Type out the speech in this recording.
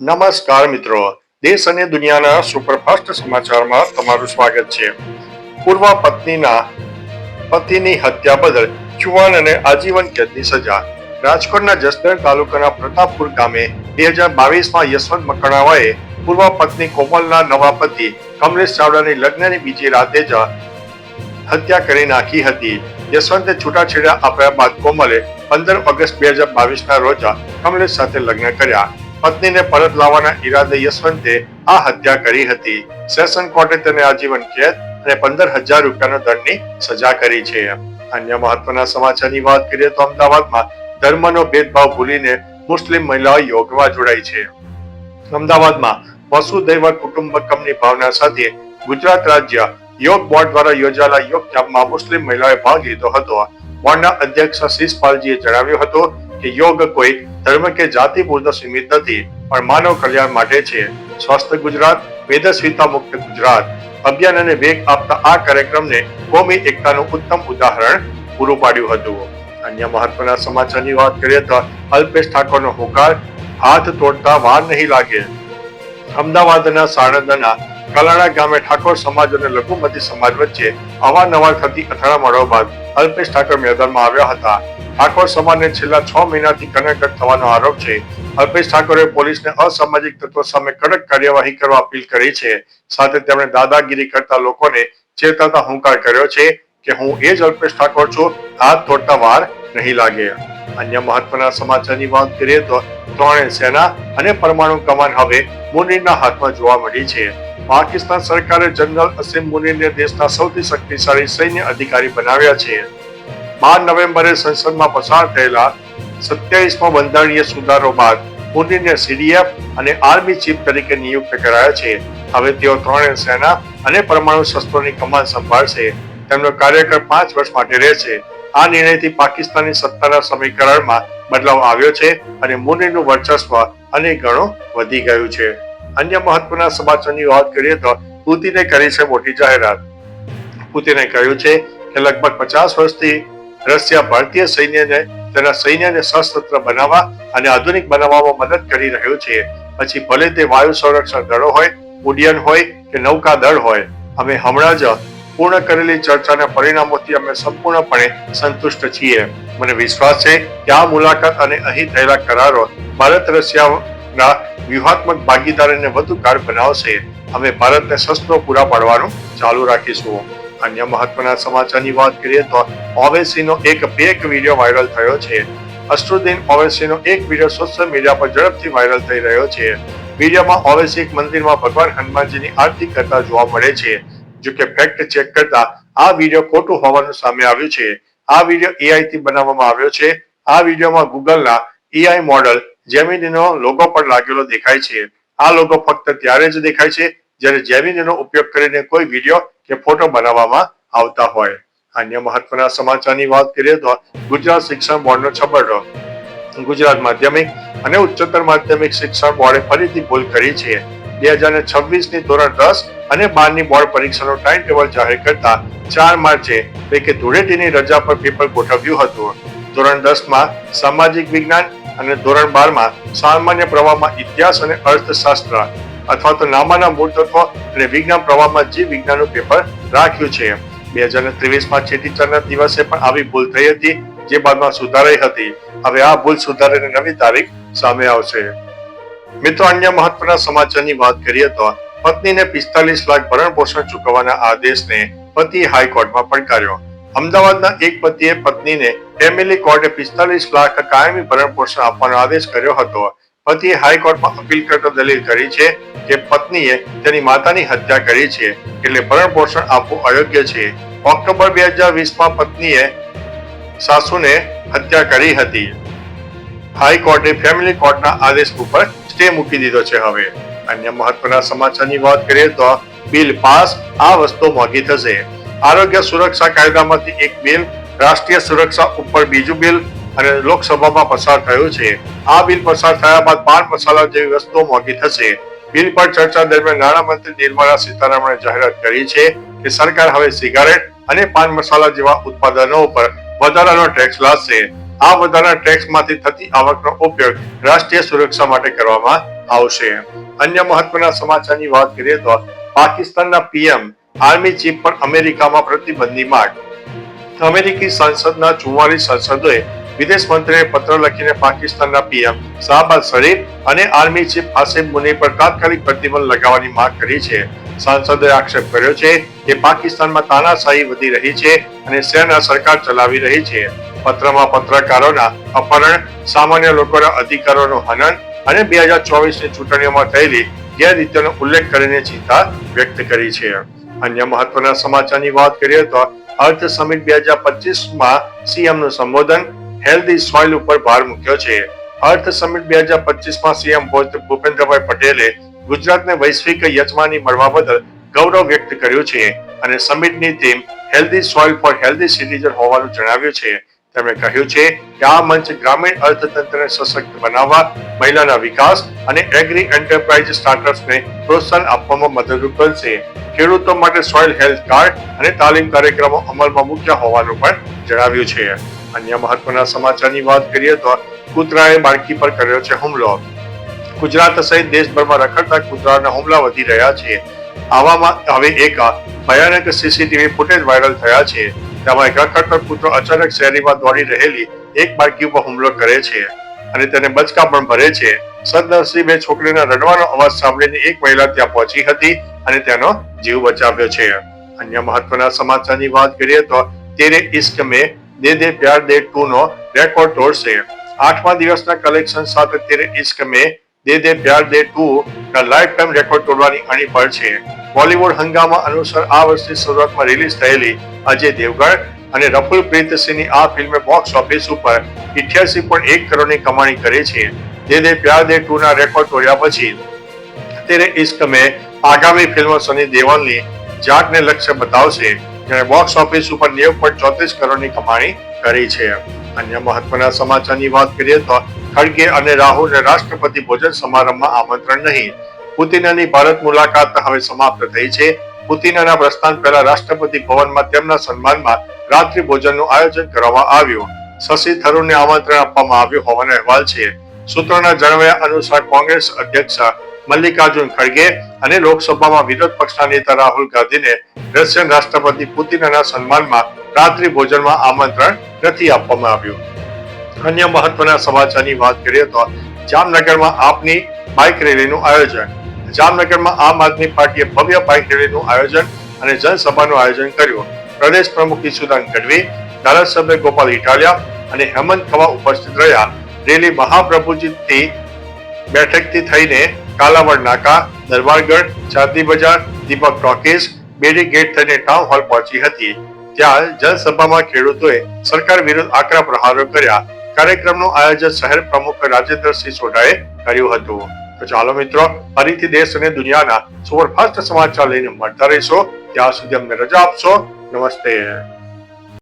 નમસ્કાર મિત્રો, દેશ અને દુનિયાના સુપરફાસ્ટ સમાચારમાં તમારું સ્વાગત છે. પૂર્વ પતિની હત્યા બદલ ચુવાણ અને આજીવન કેદની સજા. રાજકોટના જસદણ તાલુકાના પ્રતાપપુર ગામે 2022માં યશવંત મકણાવાએ પૂર્વ પત્ની કોમલના નવા પતિ કમલેશ ચાવડાની લગ્નની બીજી રાતે જ હત્યા કરી નાખી હતી. યશવંતે છૂટાછેડા આપ્યા બાદ કોમલે 15 ઓગસ્ટ 2022ના રોજ કમલેશ સાથે લગ્ન કર્યા. પત્નીને પરત લાવવાના ઈરાદે યશવંતે આ હત્યા કરી હતી. સેશન કોર્ટે તેને આજીવન કેદ અને 15,000 રૂપિયાનો દંડની સજા કરી છે. અન્ય મહત્વના સમાચારની વાત કરીએ તો અમદાવાદમાં ધર્મનો ભેદભાવ ભૂલીને મુસ્લિમ મહિલાઓ યોગમાં જોડાઈ છે. અમદાવાદમાં વસુધૈવ કુટુંબકમની ભાવના સાથે ગુજરાત રાજ્ય યોગ બોર્ડ દ્વારા યોજાયેલા યોગ કેમ્પમાં મુસ્લિમ મહિલાઓએ ભાગ લીધો હતો. બોર્ડના અધ્યક્ષ શીશપાલજીએ જણાવ્યું હતું કે યોગ કોઈ ધર્મ કે જાતિ પૂરતો સીમિત નથી, પણ માનવ કલ્યાણ માટે છે. સ્વસ્થ ગુજરાત, વેદસ્વીતા મુક્ત ગુજરાત અભિયાનને વેગ આપતા આ કાર્યક્રમને કોમી એકતાનું ઉત્તમ ઉદાહરણ પૂરું પાડ્યું હતું. અન્ય મહત્વના સમાચારની વાત કરીએ તો અલ્પેશ ઠાકોરનો હુંકાર, હાથ તોડતા વાર નહીં લાગે. અમદાવાદના સાણંદના કલાણા ગામે ઠાકોર સમાજ અને લઘુમતી સમાજ વચ્ચે અવારનવાર થતી અથડામણો બાદ અલ્પેશ ઠાકોર મેદાનમાં આવ્યા હતા. ઠાકોર સમાજને છેલ્લા 6 મહિનાથી કનેક્ટ થવાનો આરોપ છે. અલ્પેશ ઠાકોરે પોલીસને અસામાજિક તત્વો સામે કડક કાર્યવાહી કરવા અપીલ કરી છે. સાથે તેમણે દાદાગીરી કરતા લોકોને ચેતવતા હુંકાર કર્યો છે કે હું એ જ અલ્પેશ ઠાકોર છું, હાથ તોડતા વાર નહીં લાગે. અન્ય મહત્વના સમાચારની વાત કરીએ તો ત્રણેય સેના અને પરમાણુ કમાન હવે મુનીરના હાથમાં જોવા મળી છે. પાકિસ્તાન સરકારે જનરલ અસીમ મુનીરને દેશના સૌથી શક્તિશાળી સૈન્ય અધિકારી બનાવ્યા છે. 12 નવેમ્બરે સંસદમાં પસાર થયેલા 27મો બંધારણીય સુધારો બાદ મુનીરને CDF અને આર્મી ચીફ તરીકે નિયુક્ત કરાયા છે. હવે તેઓ ત્રણેય સેના અને પરમાણુ શસ્ત્રોની કમાન સંભાળશે. તેમનો કાર્યકાળ 5 વર્ષ માટે રહેશે. આ નિર્ણયથી પાકિસ્તાની સત્તાના સમીકરણમાં બદલાવ આવ્યો છે અને મુનીરનું વર્ચસ્વ અનેક ગણું વધી ગયું છે. અન્ય મહત્વના સમાચારની વાત કરીએ તો પુતિને કરી છે મોટી જાહેરાત. પુતિને કહ્યું છે કે લગભગ 50 વર્ષથી રશિયા ભારતીય સૈન્યને તેના સૈન્યને સશસ્ત્ર બનાવવા અને આધુનિક બનાવવામાં મદદ કરી રહ્યું છે. પછી ભલે તે વાયુ સંરક્ષણ દળો હોય, ઉડ્ડયન હોય કે નૌકા દળ હોય. અમે હમણાં જ પૂર્ણ કરેલી ચર્ચાના પરિણામોથી અમે સંપૂર્ણપણે સંતુષ્ટ છીએ. મને વિશ્વાસ છે કે આ મુલાકાત અને અહીં થયેલા કરારો ભારત રશિયાના વ્યૂહાત્મક ભાગીદારીને વધુ ગાઢ બનાવશે. અમે ભારતને શસ્ત્રો પૂરા પાડવાનું ચાલુ રાખીશું. અન્ય મહત્વના સમાચારની વાત કરીએ તો ઓવેસીનો એક ફેક વિડીયો વાયરલ થયો છે. અસરુદ્દીન ઓવેસીનો એક વિડીયો સોશિયલ મીડિયા પર ઝડપથી વાયરલ થઈ રહ્યો છે. વિડીયોમાં ઓવેસી એક મંદિરમાં ભગવાન હનુમાનજીની આરતી કરતા જોવા મળે છે. જો કે ફેક્ટ ચેક કરતા આ વિડીયો ખોટું હોવાનું સામે આવ્યું છે. આ વિડીયો AI થી બનાવવામાં આવ્યો છે. આ વિડીયોમાં ગૂગલના AI મોડલ જેમિનીનો લોગો પણ લાગેલો દેખાય છે. આ લોગો ફક્ત ત્યારે જ દેખાય છે જ્યારે જેમિનીનો ઉપયોગ કરીને કોઈ વિડીયો કે ફોટો બનાવવામાં આવતા હોય. અન્ય મહત્વના સમાચારની વાત કરીએ તો ગુજરાત શિક્ષણ બોર્ડનો છબરડો. ગુજરાત માધ્યમિક અને ઉચ્ચતર માધ્યમિક શિક્ષણ બોર્ડે ફરીથી ભૂલ કરી છે. 2026ની ધોરણ 10 અને 12ની બોર્ડ પરીક્ષાનું ટાઈમ ટેબલ જાહેર કરતા 4 માર્ચે એટલે કે ધૂળેટીની રજા પર પેપર ગોઠવ્યું હતું. ધોરણ 10માં સામાજિક વિજ્ઞાન અને ધોરણ 12માં સામાન્ય પ્રવાહમાં ઇતિહાસ અને અર્થશાસ્ત્ર અથવા તો નામાના મૂળ તત્વો અને વિજ્ઞાન પ્રવાહમાં જીવ વિજ્ઞાનનું પેપર રાખ્યું છે. 2023માં ચેટીચંડના દિવસે પણ આવી ભૂલ થઈ હતી, જે બાદમાં સુધારાઈ હતી. હવે આ ભૂલ સુધારીને નવી તારીખ સામે આવશે. મિત્રો, અન્ય મહત્વના સમાચારની વાત કરીએ તો પત્નીને 45 લાખ ભરણ પોષણ ચૂકવવાના આદેશને પતિએ હાઈકોર્ટમાં પડકાર્યો. અમદાવાદના એક પતિએ પત્નીને ફેમિલી કોર્ટે 45 લાખ કાયમી ભરણ પોષણ આપવાનો આદેશ કર્યો હતો. પતિએ હાઈકોર્ટમાં અપીલ કરતા દલીલ કરી છે કે પત્નીએ તેની માતાની હત્યા કરી છે, એટલે ભરણ પોષણ આપવું અયોગ્ય છે. ઓક્ટોબર 2020માં પત્નીએ સાસુને હત્યા કરી હતી. હાઈકોર્ટે ફેમિલી કોર્ટના આદેશ ઉપર સ્ટે મૂકી દીધો છે. હવે અન્ય મહત્વના સમાચારની વાત કરીએ તો બિલ પાસ, આ વસ્તુ મોંઘી થશે. આરોગ્ય સુરક્ષા કાયદામાંથી એક બિલ, રાષ્ટ્રીય સુરક્ષા ઉપર બીજું બિલ અને લોકસભામાં પસાર થયું છે. આ બિલ પસાર થયા બાદ પાન મસાલા જેવી વસ્તુઓ મોંઘી થશે. બિલ પર ચર્ચા દરમિયાન નાણામંત્રી નિર્મલા સીતારમણે જાહેરાત કરી છે કે સરકાર હવે સિગારેટ અને પાન મસાલા જેવા ઉત્પાદનો ઉપર વધારાનો ટેક્સ લાદશે. આ વધારાના ટેક્સમાંથી થતી આવકનો ઉપયોગ રાષ્ટ્રીય સુરક્ષા માટે કરવામાં આવશે. અન્ય મહત્વના સમાચારની વાત કરીએ તો પાકિસ્તાનના પીએમ આર્મી ચીફ પર અમેરિકામાં પ્રતિબંધની માંગ. અમેરિકી સંસદના 44 સાંસદોએ વિદેશ મંત્રીને પત્ર લખીને પાકિસ્તાનના પીએમ શાહબાઝ શરીફ અને આર્મી ચીફ આસિમ મુની પર તાત્કાલિક પ્રતિબંધ લગાવવાની માંગ કરી છે. સાંસદોએ આક્ષેપ કર્યો છે કે પાકિસ્તાનમાં તાનાશાહી વધી રહી છે અને સેના સરકાર ચલાવી રહી છે. પત્રમાં પત્રકારોના અપહરણ, સામાન્ય લોકોના અધિકારોનું હનન અને 2024ની ચૂંટણીઓમાં થયેલી ગેરરીતિઓનો ઉલ્લેખ કરીને ચિંતા વ્યક્ત કરી છે. અન્ય મહત્વના સમાચારની વાત કરીએ તો અર્થ સમિટ 2025માં સીએમનું સંબોધન, હેલ્ધી સોઇલ ઉપર ભાર મૂક્યો છે. અર્થ સમિટ 2025માં સીએમ ભૂપેન્દ્રભાઈ પટેલે ગુજરાતને વૈશ્વિક યજમાની મળવા બદલ ગૌરવ વ્યક્ત કર્યું છે અને સમિટની theme healthy soil for healthy citizen હોવાનું જણાવ્યું છે. તેમણે કહ્યું છે કે આ મંચ ગ્રામીણ અર્થતંત્રને સશક્ત બનાવવા, મહિલાના વિકાસ અને એગ્રી એન્ટરપ્રાઇઝ સ્ટાર્ટઅપ્સને પ્રોત્સાહન આપવામાં મદદરૂપ બનશે. ખેડૂતો માટે સોઇલ હેલ્થ કાર્ડ અને તાલીમ કાર્યક્રમો અમલમાં મૂક્યા હોવાનું પણ જણાવ્યું છે. અન્ય મહત્વના સમાચારની વાત કરીએ તો કૂતરાએ બાળકી પર કર્યો છે હુમલો. ગુજરાત સહિત દેશભરમાં રખડતા કૂતરાના હુમલા વધી રહ્યા છે. આવામાં હવે એક ભયાનક સીસીટીવી ફૂટેજ વાયરલ થયા છે. તેમાં એક રખડતો કૂતરો અચાનક શેરીમાં દોડી રહેલી એક બાળકી ઉપર હુમલો કરે છે અને તેને બચકા પણ ભરે છે. સદનસીબે છોકરીના રડવાનો અવાજ સાંભળીને એક મહિલા ત્યાં પહોંચી હતી અને તેનો જીવ બચાવ્યો છે. અન્ય મહત્વના સમાચારની વાત કરીએ તો તેરે ઇશ્ક મેં દે દે પ્યાર દે 2 નો રેકોર્ડ તોડશે. 8મા દિવસના કલેક્શન સાથે તેરે ઇશ્ક મેં દે દે પ્યાર દે 2 ના લાઈફ ટાઈમ રેકોર્ડ તોડવાની અણી પર છે. બોલિવૂડ હંગામા અનુસાર આ વર્ષની શરૂઆતમાં રિલીઝ થયેલી અજય દેવગણ અને રફુલ પ્રીત સિંહની આ ફિલ્મે બોક્સ ઓફિસ ઉપર 88.1 કરોડની કમાણી કરી છે. દે દે પ્યાર દે 2 ના રેકોર્ડ તોડ્યા પછી તેરે ઇશ્ક મેં આગામી ફિલ્મો સની દેઓલની જાગને લક્ષ્ય બતાવશે, જેણે બોક્સ ઓફિસ ઉપર 90.34 કરોડની કમાણી કરી છે. અન્ય મહત્વના સમાચારની વાત કરીએ તો ખડગે અને રાહુલને રાષ્ટ્રપતિ ભોજન સમારંભમાં આમંત્રણ નહીં. પુતિનની ભારત મુલાકાત હવે સમાપ્ત થઈ છે. પુતિનના પ્રસ્થાન પહેલા રાષ્ટ્રપતિ ભવનમાં તેમના સન્માનમાં રાત્રિ ભોજનનું આયોજન કરવામાં આવ્યું. શશી થરૂરને આમંત્રણ આપવામાં આવ્યું હોવાનો અહેવાલ છે. સૂત્રોના જણાવ્યા અનુસાર કોંગ્રેસ અધ્યક્ષ મલ્લિકાર્જુન ખડગે અને લોકસભામાં વિરોધ પક્ષના નેતા રાહુલ ગાંધીને રશિયન રાષ્ટ્રપતિ પુતિનના સન્માનમાં રાત્રિ ભોજનમાં આમંત્રણ નથી આપવામાં આવ્યું. અન્ય મહત્વના સમાચારની વાત કરીએ તો જામનગરમાં આપની બાઇક રેલીનું આયોજન. જામનગરમાં આમ આદમી પાર્ટીએ ભવ્ય બાઇક રેલીનું આયોજન અને જનસભાનું આયોજન કર્યું. પ્રદેશ પ્રમુખ ઈસુદાન ગઢવી, ધારાસભ્ય ગોપાલ ઇટાલિયા અને હેમંત ખવા ઉપસ્થિત રહ્યા. રેલી મહાપ્રભુજીથી બેઠકથી થઈને કાલાવડ નાકા, દરબારગઢ, ચાંદી બજાર, દીપક ટોકીઝ, બેડી ગેટ થઈને ટાઉન હોલ પહોંચી હતી. ત્યાં જનસભામાં ખેડૂતોએ સરકાર વિરુદ્ધ આકરા પ્રહારો કર્યા. કાર્યક્રમનું આયોજન શહેર પ્રમુખ રાજેન્દ્રસિંહ સોઢાએ કર્યું હતું. તો ચાલો મિત્રો, ફરીથી દેશ અને દુનિયાના સુપરફાસ્ટ સમાચાર લઈને મળતા રહીશો. ત્યાં સુધી અમને રજા આપશો. નમસ્તે.